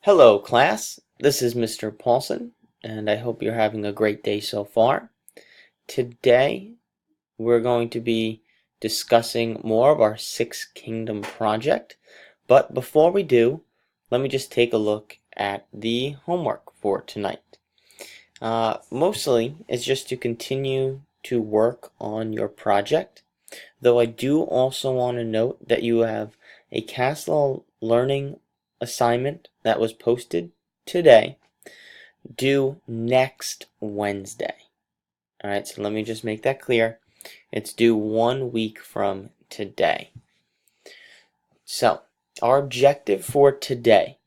Hello, class. This is Mr. Paulson, and I hope you're having a great day so far. Today, we're going to be discussing more of our Six Kingdom project. But before we do, let me just take a look at the homework for tonight. Mostly, it's just to continue to work on your project, though I do also want to note that you have a Castle Learning assignment that was posted today due next Wednesday. Alright, so let me just make that clear. It's due 1 week from today. So, our objective for today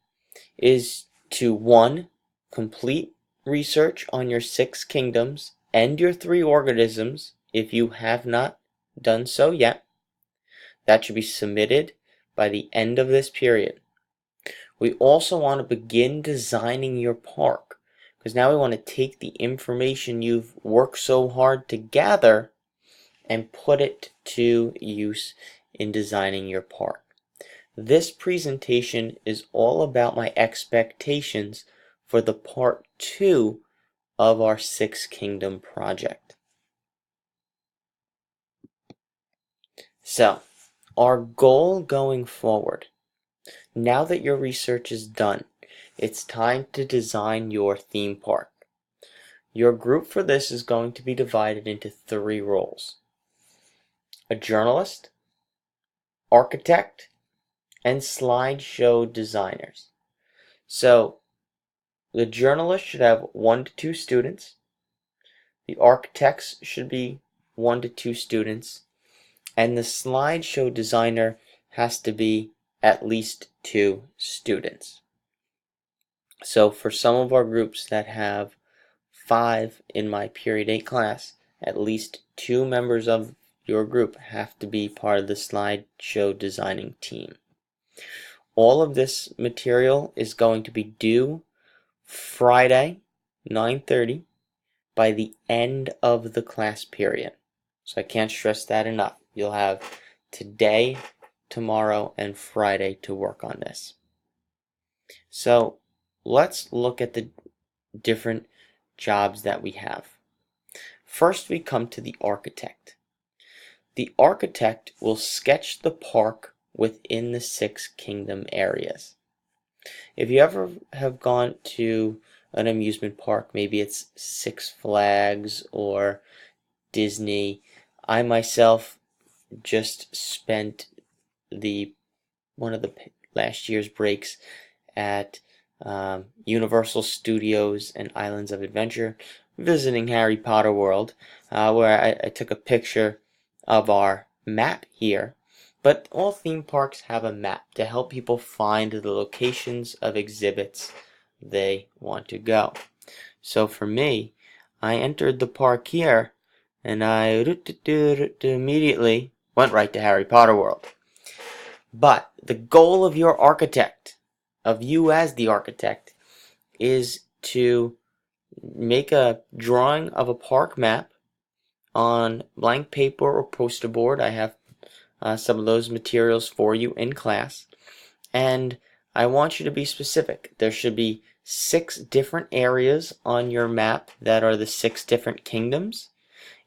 is to 1. Complete research on your 6 kingdoms and your 3 organisms if you have not done so yet. That should be submitted by the end of this period. We also want to begin designing your park, because now we want to take the information you've worked so hard to gather and put it to use in designing your park. This presentation is all about my expectations for the part 2 of our Six Kingdom project. So, our goal going forward, now that your research is done, it's time to design your theme park. Your group for this is going to be divided into 3 roles: a journalist, architect, and slideshow designers. So, the journalist should have 1 to 2 students, the architects should be 1 to 2 students, and the slideshow designer has to be at least 2 students. So for some of our groups that have 5 in my period 8 class, at least 2 members of your group have to be part of the slideshow designing team. All of this material is going to be due Friday, 9:30, by the end of the class period. So I can't stress that enough. You'll have today, tomorrow, and Friday to work on this. So let's look at the different jobs that we have. First, we come to the architect. The architect will sketch the park within the 6 kingdom areas. If you ever have gone to an amusement park, maybe it's Six Flags or Disney, I myself just spent one of the last year's breaks at Universal Studios and Islands of Adventure, visiting Harry Potter World, where I took a picture of our map here. But all theme parks have a map to help people find the locations of exhibits they want to go. So for me, I entered the park here, and I immediately went right to Harry Potter World. But the goal of your architect, of you as the architect, is to make a drawing of a park map on blank paper or poster board. I have some of those materials for you in class. And I want you to be specific. There should be 6 different areas on your map that are the 6 different kingdoms.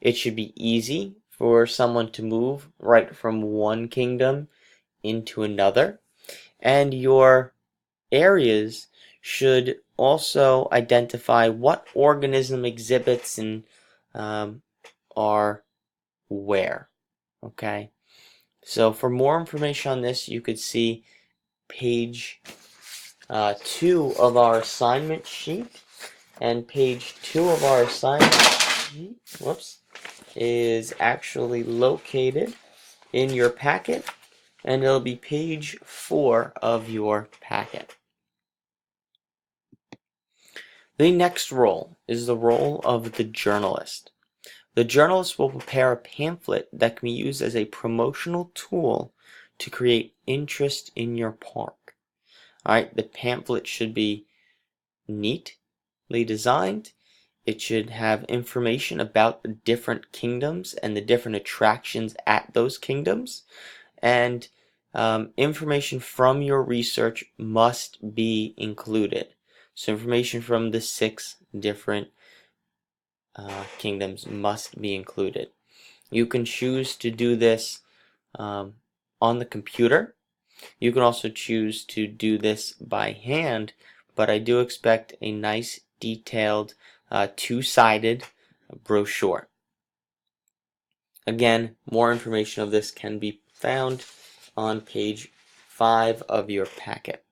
It should be easy for someone to move right from one kingdom into another. And your areas should also identify what organism exhibits and are where. Okay? So for more information on this, you could see page 2 of our assignment sheet, and page 2 of our assignment sheet, is actually located in your packet, and it'll be page 4 of your packet. The next role is the role of the journalist. The journalist will prepare a pamphlet that can be used as a promotional tool to create interest in your park. Alright, the pamphlet should be neatly designed. It should have information about the different kingdoms and the different attractions at those kingdoms. And information from your research must be included. So information from the 6 different kingdoms must be included. You can choose to do this on the computer. You can also choose to do this by hand, but I do expect a nice detailed two-sided brochure. Again, more information of this can be found on page 5 of your packet.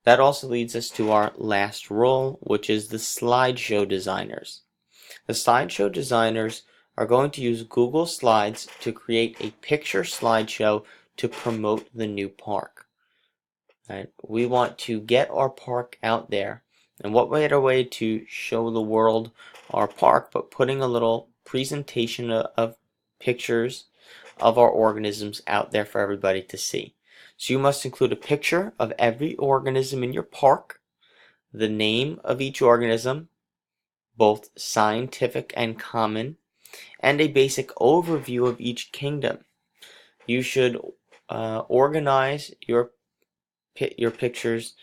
That also leads us to our last role, which is the Slideshow Designers. The Slideshow Designers are going to use Google Slides to create a picture slideshow to promote the new park. Right? We want to get our park out there, and what better way to show the world our park but putting a little presentation of pictures of our organisms out there for everybody to see. So you must include a picture of every organism in your park, the name of each organism, both scientific and common, and a basic overview of each kingdom. You should organize your pictures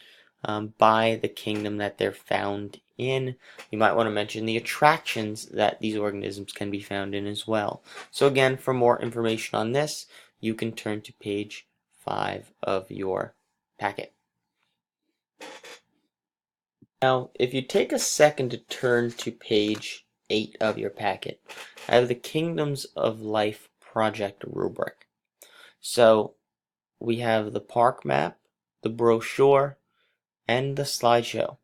by the kingdom that they're found in. You might want to mention the attractions that these organisms can be found in as well. So again, for more information on this, you can turn to page 5 of your packet. Now, if you take a second to turn to page 8 of your packet, I have the Kingdoms of Life project rubric. So we have the park map, the brochure, and the slideshow.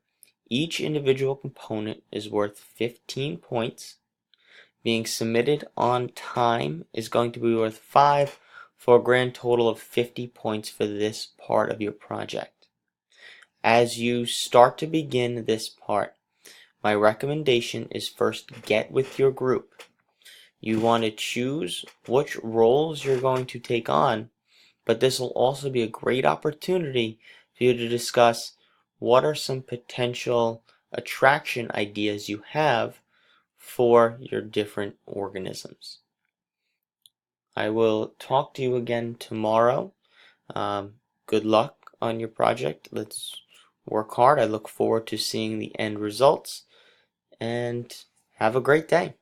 Each individual component is worth 15 points. Being submitted on time is going to be worth 5 for a grand total of 50 points for this part of your project. As you start to begin this part, my recommendation is first get with your group. You want to choose which roles you're going to take on, but this will also be a great opportunity for you to discuss what are some potential attraction ideas you have for your different organisms. I will talk to you again tomorrow. Good luck on your project. Let's work hard. I look forward to seeing the end results, and have a great day.